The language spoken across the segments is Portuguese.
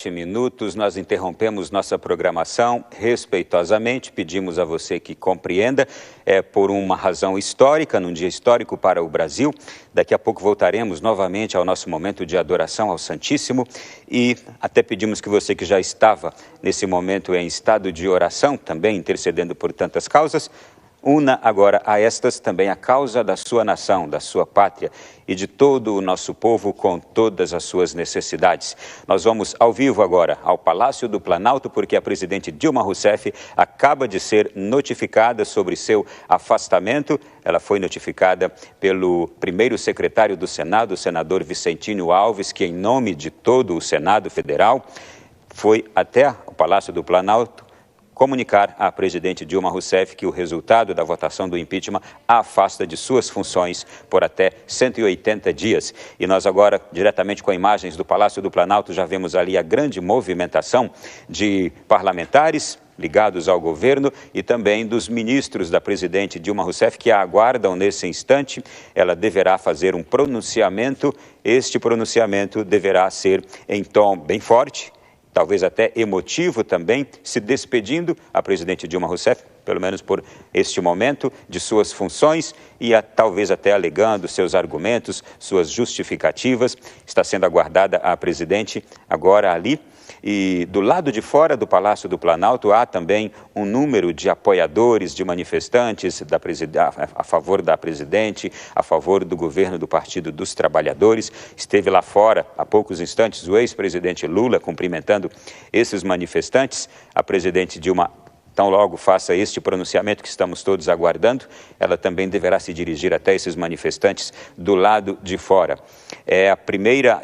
7 minutos, nós interrompemos nossa programação respeitosamente, pedimos a você que compreenda, por uma razão histórica, num dia histórico para o Brasil. Daqui a pouco voltaremos novamente ao nosso momento de adoração ao Santíssimo e até pedimos que você que já estava nesse momento em estado de oração, também intercedendo por tantas causas, una agora a estas também a causa da sua nação, da sua pátria e de todo o nosso povo com todas as suas necessidades. Nós vamos ao vivo agora ao Palácio do Planalto, porque a presidente Dilma Rousseff acaba de ser notificada sobre seu afastamento. Ela foi notificada pelo primeiro secretário do Senado, o senador Vicentino Alves, que em nome de todo o Senado Federal foi até o Palácio do Planalto comunicar à presidente Dilma Rousseff que o resultado da votação do impeachment a afasta de suas funções por até 180 dias. E nós agora, diretamente com imagens do Palácio do Planalto, já vemos ali a grande movimentação de parlamentares ligados ao governo e também dos ministros da presidente Dilma Rousseff que a aguardam nesse instante. Ela deverá fazer um pronunciamento. Este pronunciamento deverá ser em tom bem forte, talvez até emotivo também, se despedindo a presidente Dilma Rousseff, pelo menos por este momento, de suas funções e talvez até alegando seus argumentos, suas justificativas. Está sendo aguardada a presidente agora ali. E do lado de fora do Palácio do Planalto há também um número de apoiadores, de manifestantes a favor da presidente, a favor do governo do Partido dos Trabalhadores. Esteve lá fora, há poucos instantes, o ex-presidente Lula cumprimentando esses manifestantes. A presidente Dilma, tão logo faça este pronunciamento que estamos todos aguardando, ela também deverá se dirigir até esses manifestantes do lado de fora. É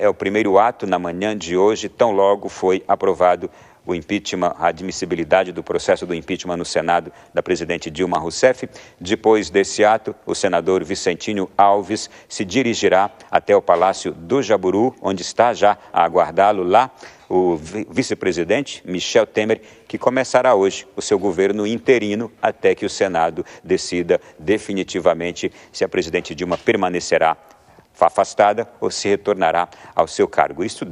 o primeiro ato na manhã de hoje, tão logo foi aprovado o impeachment, a admissibilidade do processo do impeachment no Senado da presidente Dilma Rousseff. Depois desse ato, o senador Vicentino Alves se dirigirá até o Palácio do Jaburu, onde está já a aguardá-lo lá o vice-presidente Michel Temer, que começará hoje o seu governo interino até que o Senado decida definitivamente se a presidente Dilma permanecerá afastada ou se retornará ao seu cargo. Isso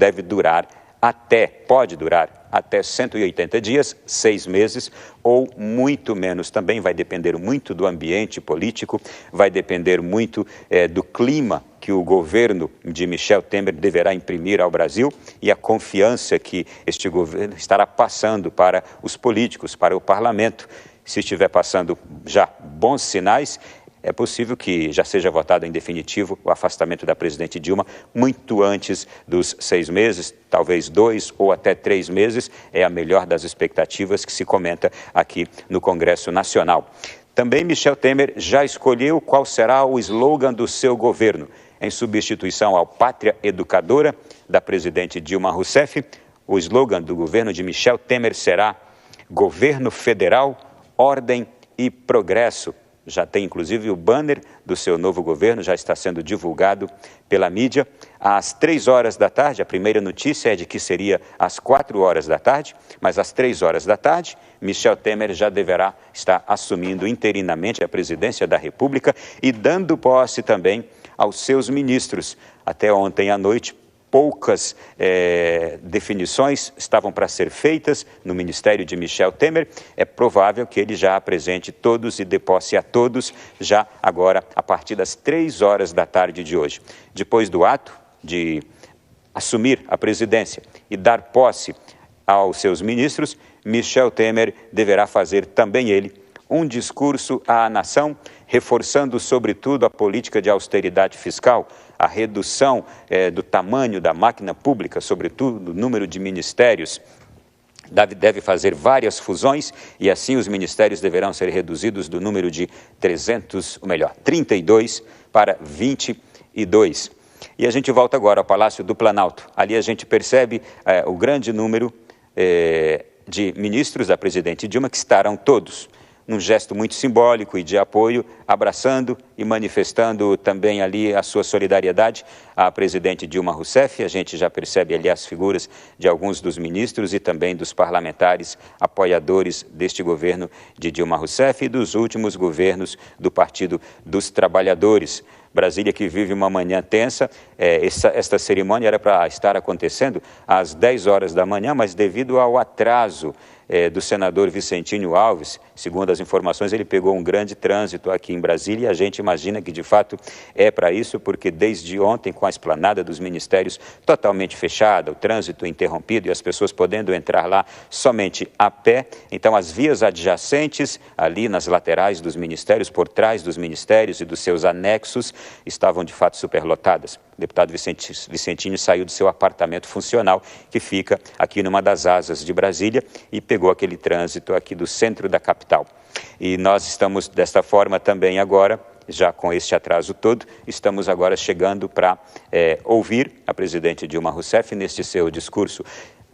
pode durar até 180 dias, 6 meses, ou muito menos. Também vai depender muito do ambiente político, vai depender muito do clima que o governo de Michel Temer deverá imprimir ao Brasil e a confiança que este governo estará passando para os políticos, para o parlamento. Se estiver passando já bons sinais, é possível que já seja votado em definitivo o afastamento da presidente Dilma muito antes dos 6 meses, talvez 2 ou até 3 meses, é a melhor das expectativas que se comenta aqui no Congresso Nacional. Também Michel Temer já escolheu qual será o slogan do seu governo. Em substituição ao Pátria Educadora da presidente Dilma Rousseff, o slogan do governo de Michel Temer será Governo Federal, Ordem e Progresso. Já tem inclusive o banner do seu novo governo, já está sendo divulgado pela mídia. Às 3 horas da tarde, a primeira notícia é de que seria às 4 horas da tarde, mas às 3 horas da tarde, Michel Temer já deverá estar assumindo interinamente a presidência da República e dando posse também aos seus ministros. Até ontem à noite, poucas definições estavam para ser feitas no ministério de Michel Temer. É provável que ele já apresente todos e dê posse a todos já agora a partir das 3 horas da tarde de hoje. Depois do ato de assumir a presidência e dar posse aos seus ministros, Michel Temer deverá fazer também ele um discurso à nação, reforçando sobretudo a política de austeridade fiscal, a redução do tamanho da máquina pública, sobretudo do número de ministérios. Deve fazer várias fusões e assim os ministérios deverão ser reduzidos do número de 32 para 22. E a gente volta agora ao Palácio do Planalto. Ali a gente percebe o grande número de ministros da presidente Dilma que estarão todos num gesto muito simbólico e de apoio, abraçando e manifestando também ali a sua solidariedade à presidente Dilma Rousseff. A gente já percebe ali as figuras de alguns dos ministros e também dos parlamentares apoiadores deste governo de Dilma Rousseff e dos últimos governos do Partido dos Trabalhadores. Brasília, que vive uma manhã tensa. Esta cerimônia era para estar acontecendo às 10 horas da manhã, mas devido ao atraso do senador Vicentinho Alves, segundo as informações, ele pegou um grande trânsito aqui em Brasília, e a gente imagina que de fato é para isso, porque desde ontem, com a esplanada dos ministérios totalmente fechada, o trânsito interrompido e as pessoas podendo entrar lá somente a pé, então as vias adjacentes, ali nas laterais dos ministérios, por trás dos ministérios e dos seus anexos, estavam de fato superlotadas. O deputado Vicentinho saiu do seu apartamento funcional, que fica aqui numa das asas de Brasília, e pegou aquele trânsito aqui do centro da capital. E nós estamos desta forma também agora, já com este atraso todo, estamos agora chegando para ouvir a presidente Dilma Rousseff neste seu discurso.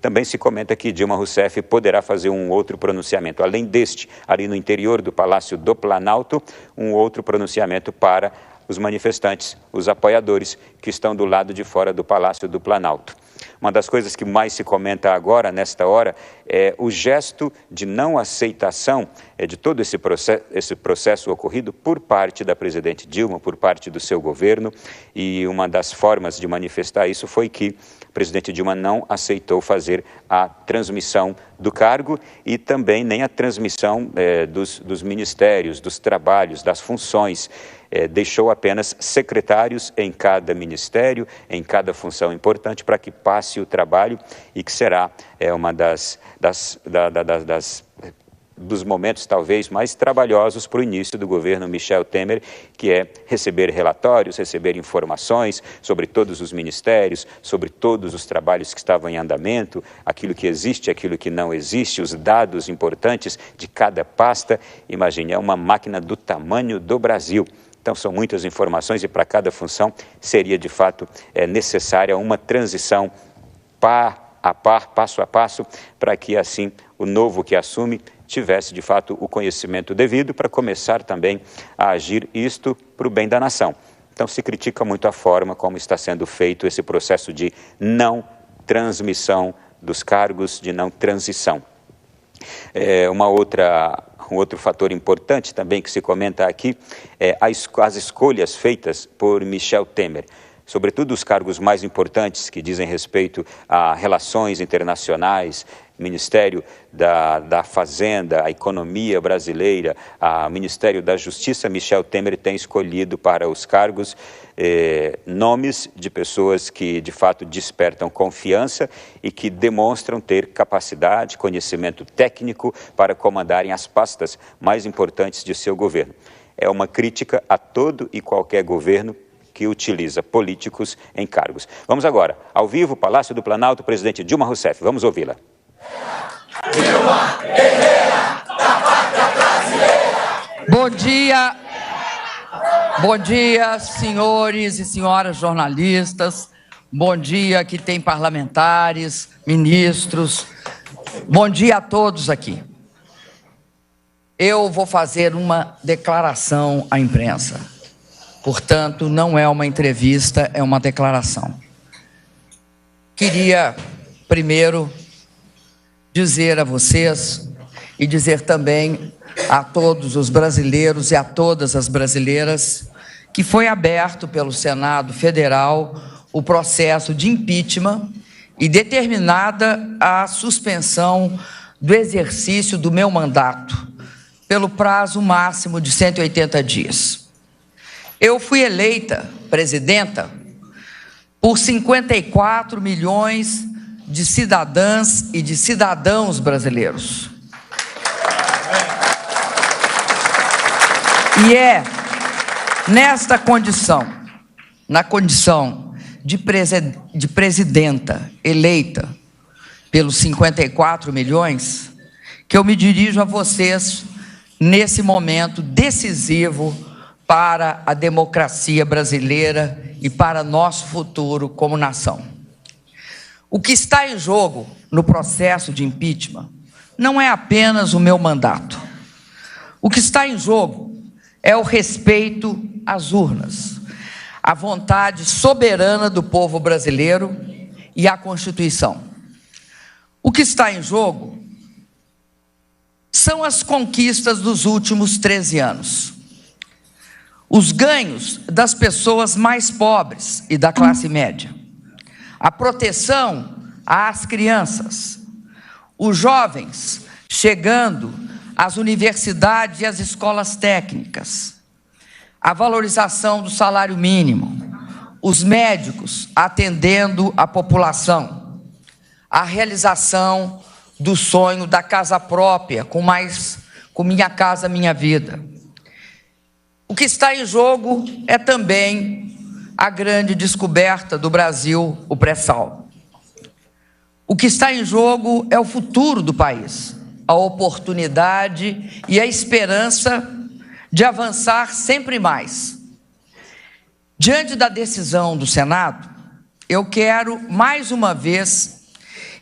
Também se comenta que Dilma Rousseff poderá fazer um outro pronunciamento, além deste, ali no interior do Palácio do Planalto, um outro pronunciamento para os manifestantes, os apoiadores que estão do lado de fora do Palácio do Planalto. Uma das coisas que mais se comenta agora, nesta hora, é o gesto de não aceitação de todo esse processo ocorrido por parte da presidente Dilma, por parte do seu governo, e uma das formas de manifestar isso foi que a presidente Dilma não aceitou fazer a transmissão do cargo e também nem a transmissão dos ministérios, dos trabalhos, das funções. Deixou apenas secretários em cada ministério, em cada função importante, para que passe o trabalho e que será uma dos momentos talvez mais trabalhosos para o início do governo Michel Temer, que é receber relatórios, receber informações sobre todos os ministérios, sobre todos os trabalhos que estavam em andamento, aquilo que existe, aquilo que não existe, os dados importantes de cada pasta. Imagine, é uma máquina do tamanho do Brasil. Então, são muitas informações e para cada função seria, de fato, necessária uma transição par a par, passo a passo, para que, assim, o novo que assume tivesse, de fato, o conhecimento devido para começar também a agir isto para o bem da nação. Então, se critica muito a forma como está sendo feito esse processo de não transmissão dos cargos, de não transição. Um outro fator importante também que se comenta aqui é as escolhas feitas por Michel Temer, sobretudo os cargos mais importantes que dizem respeito a relações internacionais, Ministério da Fazenda, a Economia Brasileira, a Ministério da Justiça. Michel Temer tem escolhido para os cargos nomes de pessoas que, de fato, despertam confiança e que demonstram ter capacidade, conhecimento técnico para comandarem as pastas mais importantes de seu governo. É uma crítica a todo e qualquer governo que utiliza políticos em cargos. Vamos agora, ao vivo, Palácio do Planalto, presidente Dilma Rousseff. Vamos ouvi-la. Dilma, guerreira da pátria brasileira. Bom dia, senhores e senhoras jornalistas. Bom dia, que tem parlamentares, ministros. Bom dia a todos aqui. Eu vou fazer uma declaração à imprensa. Portanto, não é uma entrevista, é uma declaração. Queria, primeiro, dizer a vocês e dizer também a todos os brasileiros e a todas as brasileiras que foi aberto pelo Senado Federal o processo de impeachment e determinada a suspensão do exercício do meu mandato pelo prazo máximo de 180 dias. Eu fui eleita presidenta por 54 milhões de cidadãs e de cidadãos brasileiros. E é nesta condição, na condição de presidenta eleita pelos 54 milhões, que eu me dirijo a vocês nesse momento decisivo para a democracia brasileira e para nosso futuro como nação. O que está em jogo no processo de impeachment não é apenas o meu mandato. O que está em jogo é o respeito às urnas, a vontade soberana do povo brasileiro e à Constituição. O que está em jogo são as conquistas dos últimos 13 anos. os ganhos das pessoas mais pobres e da classe média, a proteção às crianças, os jovens chegando às universidades e às escolas técnicas, a valorização do salário mínimo, os médicos atendendo a população, a realização do sonho da casa própria, com Minha Casa Minha Vida. O que está em jogo é também a grande descoberta do Brasil, o pré-sal. O que está em jogo é o futuro do país, a oportunidade e a esperança de avançar sempre mais. Diante da decisão do Senado, eu quero, mais uma vez,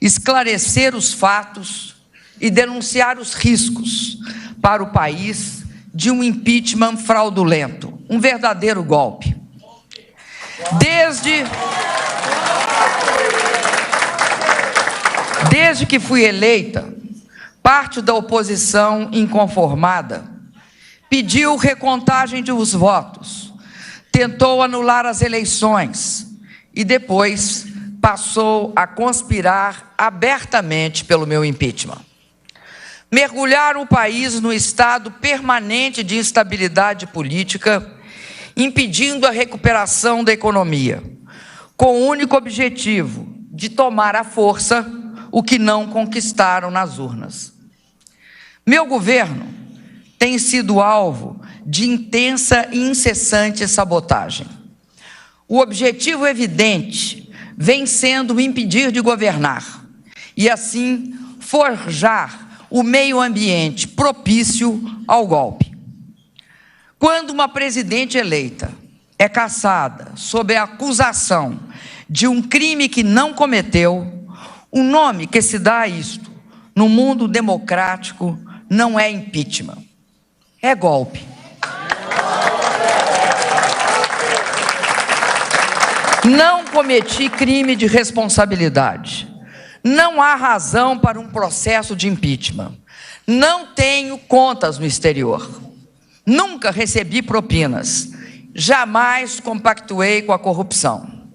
esclarecer os fatos e denunciar os riscos para o país de um impeachment fraudulento, um verdadeiro golpe. Desde que fui eleita, parte da oposição inconformada pediu recontagem dos votos, tentou anular as eleições e depois passou a conspirar abertamente pelo meu impeachment. Mergulhar o país no estado permanente de instabilidade política, impedindo a recuperação da economia, com o único objetivo de tomar à força o que não conquistaram nas urnas. Meu governo tem sido alvo de intensa e incessante sabotagem. O objetivo evidente vem sendo impedir de governar e, assim, forjar o meio ambiente propício ao golpe. Quando uma presidente eleita é cassada sob a acusação de um crime que não cometeu, o nome que se dá a isto no mundo democrático não é impeachment, é golpe. Não cometi crime de responsabilidade. Não há razão para um processo de impeachment. Não tenho contas no exterior. Nunca recebi propinas. Jamais compactuei com a corrupção.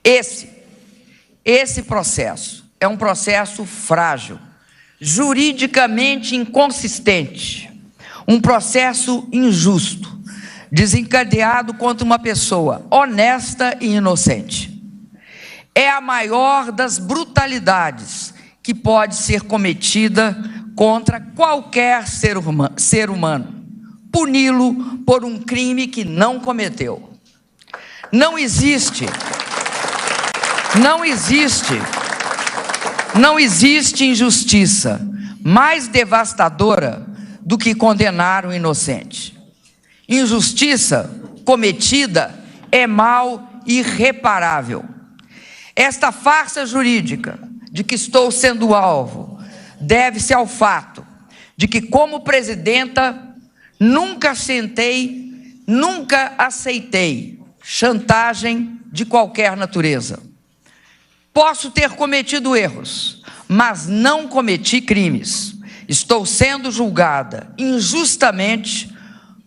Esse processo é um processo frágil, juridicamente inconsistente, um processo injusto, desencadeado contra uma pessoa honesta e inocente. É a maior das brutalidades que pode ser cometida contra qualquer ser humano, puni-lo por um crime que não cometeu. Não existe injustiça mais devastadora do que condenar um inocente. Injustiça cometida é mal irreparável. Esta farsa jurídica de que estou sendo alvo deve-se ao fato de que, como presidenta, nunca aceitei chantagem de qualquer natureza. Posso ter cometido erros, mas não cometi crimes. Estou sendo julgada injustamente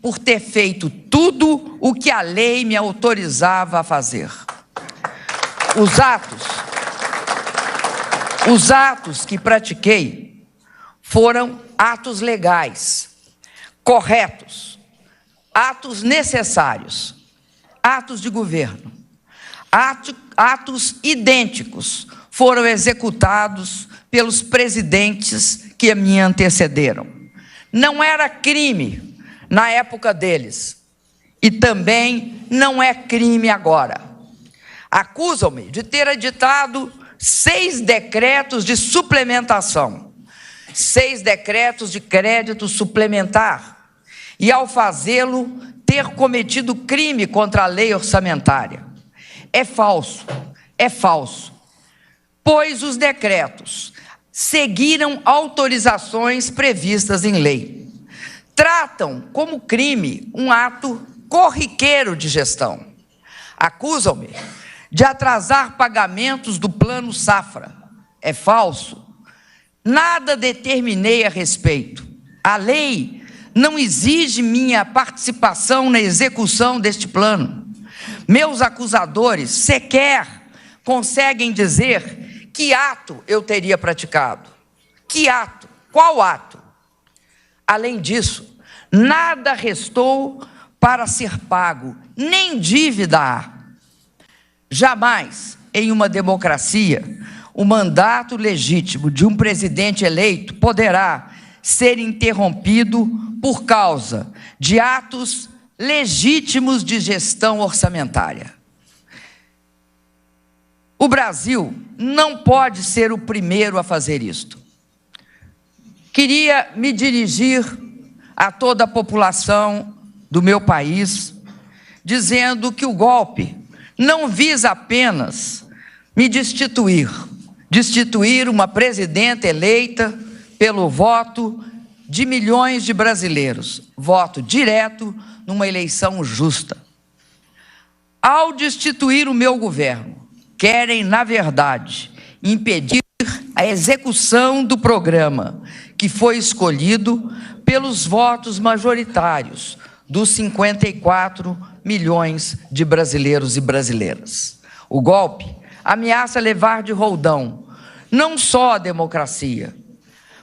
por ter feito tudo o que a lei me autorizava a fazer. Os atos que pratiquei foram atos legais, corretos, atos necessários, atos de governo, atos idênticos foram executados pelos presidentes que me antecederam. Não era crime na época deles e também não é crime agora. Acusam-me de ter editado 6 decretos de suplementação, 6 decretos de crédito suplementar, e ao fazê-lo, ter cometido crime contra a lei orçamentária. É falso, pois os decretos seguiram autorizações previstas em lei. Tratam como crime um ato corriqueiro de gestão. Acusam-me de atrasar pagamentos do Plano Safra. É falso. Nada determinei a respeito. A lei não exige minha participação na execução deste plano. Meus acusadores sequer conseguem dizer que ato eu teria praticado. Que ato? Qual ato? Além disso, nada restou para ser pago, nem dívida há. Jamais, em uma democracia, o mandato legítimo de um presidente eleito poderá ser interrompido por causa de atos legítimos de gestão orçamentária. O Brasil não pode ser o primeiro a fazer isto. Queria me dirigir a toda a população do meu país, dizendo que o golpe não visa apenas me destituir uma presidenta eleita pelo voto de milhões de brasileiros, voto direto numa eleição justa. Ao destituir o meu governo, querem, na verdade, impedir a execução do programa que foi escolhido pelos votos majoritários dos 54 milhões de brasileiros e brasileiras. O golpe ameaça levar de roldão não só a democracia,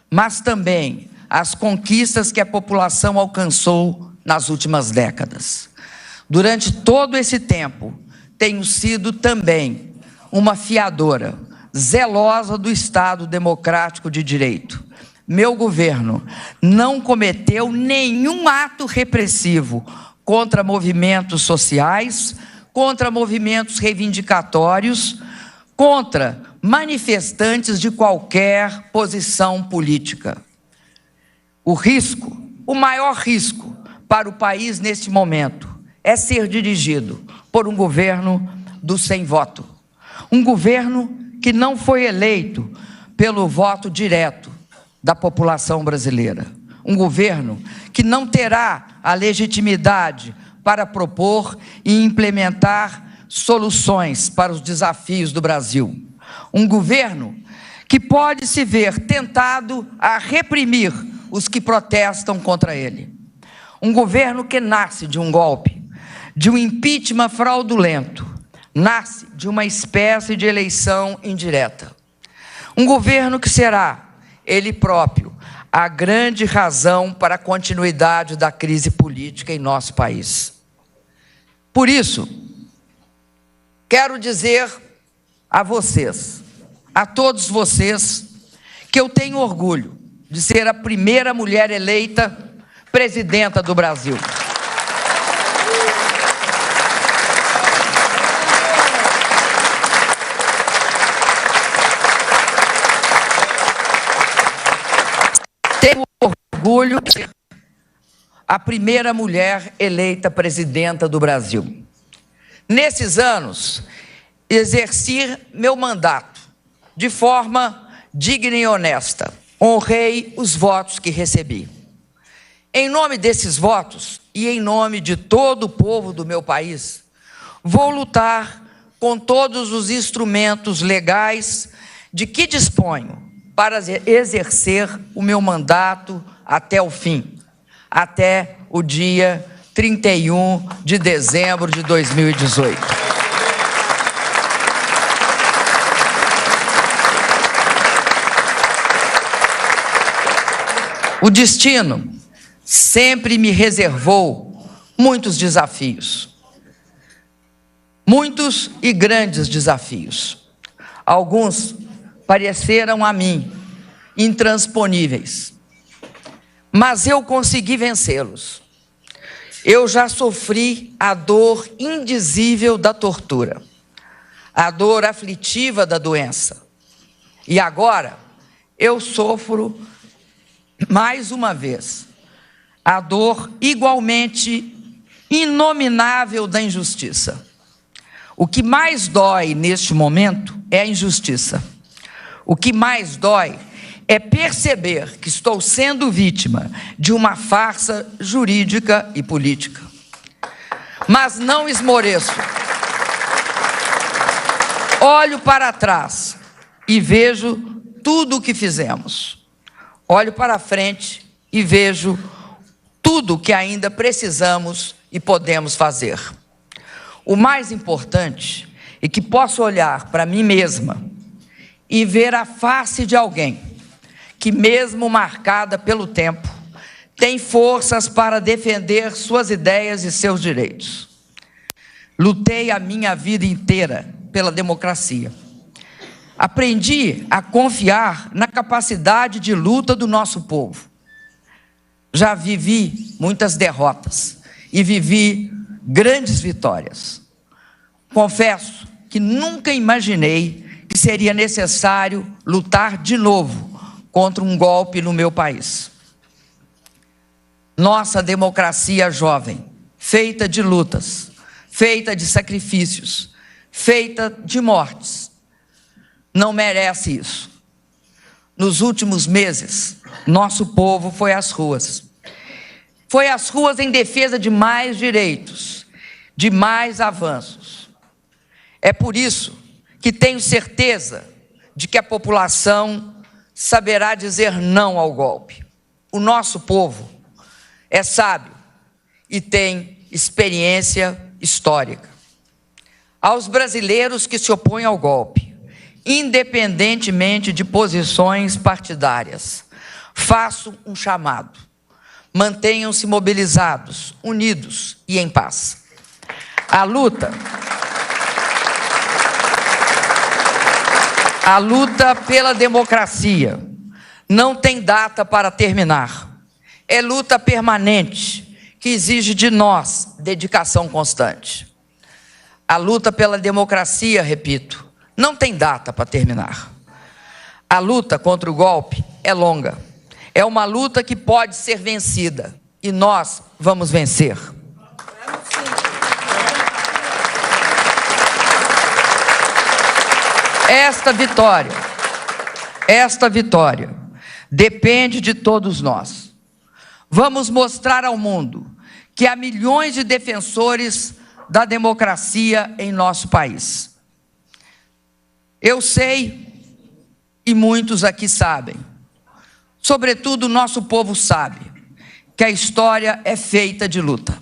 mas também as conquistas que a população alcançou nas últimas décadas. Durante todo esse tempo, tenho sido também uma fiadora zelosa do Estado democrático de direito. Meu governo não cometeu nenhum ato repressivo contra movimentos sociais, contra movimentos reivindicatórios, contra manifestantes de qualquer posição política. O maior risco para o país neste momento é ser dirigido por um governo do sem voto. Um governo que não foi eleito pelo voto direto da população brasileira. Um governo que não terá a legitimidade para propor e implementar soluções para os desafios do Brasil. Um governo que pode se ver tentado a reprimir os que protestam contra ele. Um governo que nasce de um golpe, de um impeachment fraudulento, nasce de uma espécie de eleição indireta. Um governo que será, ele próprio, a grande razão para a continuidade da crise política em nosso país. Por isso, quero dizer a vocês, a todos vocês, que eu tenho orgulho de ser a primeira mulher eleita presidenta do Brasil. Tenho orgulho de ser a primeira mulher eleita presidenta do Brasil. Nesses anos, exerci meu mandato de forma digna e honesta. Honrei os votos que recebi. Em nome desses votos e em nome de todo o povo do meu país, vou lutar com todos os instrumentos legais de que disponho para exercer o meu mandato até o fim, até o dia 31 de dezembro de 2018. O destino sempre me reservou muitos desafios, muitos e grandes desafios. Alguns pareceram a mim intransponíveis, mas eu consegui vencê-los. Eu já sofri a dor indizível da tortura, a dor aflitiva da doença, e agora eu sofro mais uma vez a dor igualmente inominável da injustiça. O que mais dói neste momento é a injustiça. O que mais dói é perceber que estou sendo vítima de uma farsa jurídica e política. Mas não esmoreço. Olho para trás e vejo tudo o que fizemos. Olho para frente e vejo tudo o que ainda precisamos e podemos fazer. O mais importante é que posso olhar para mim mesma e ver a face de alguém que, mesmo marcada pelo tempo, tem forças para defender suas ideias e seus direitos. Lutei a minha vida inteira pela democracia. Aprendi a confiar na capacidade de luta do nosso povo. Já vivi muitas derrotas e vivi grandes vitórias. Confesso que nunca imaginei que seria necessário lutar de novo contra um golpe no meu país. Nossa democracia jovem, feita de lutas, feita de sacrifícios, feita de mortes, não merece isso. Nos últimos meses, nosso povo foi às ruas. Foi às ruas em defesa de mais direitos, de mais avanços. É por isso que tenho certeza de que a população saberá dizer não ao golpe. O nosso povo é sábio e tem experiência histórica. Aos brasileiros que se opõem ao golpe, independentemente de posições partidárias, faço um chamado. Mantenham-se mobilizados, unidos e em paz. A luta pela democracia não tem data para terminar. É luta permanente que exige de nós dedicação constante. A luta pela democracia, repito, não tem data para terminar. A luta contra o golpe é longa. É uma luta que pode ser vencida e nós vamos vencer. Esta vitória depende de todos nós. Vamos mostrar ao mundo que há milhões de defensores da democracia em nosso país. Eu sei, e muitos aqui sabem, sobretudo o nosso povo sabe, que a história é feita de luta.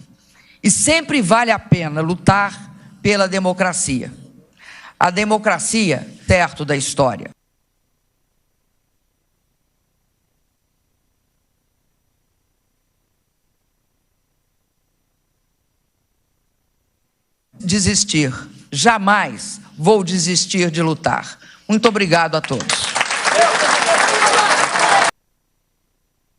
E sempre vale a pena lutar pela democracia. A democracia perto da história. Desistir. Jamais vou desistir de lutar. Muito obrigado a todos.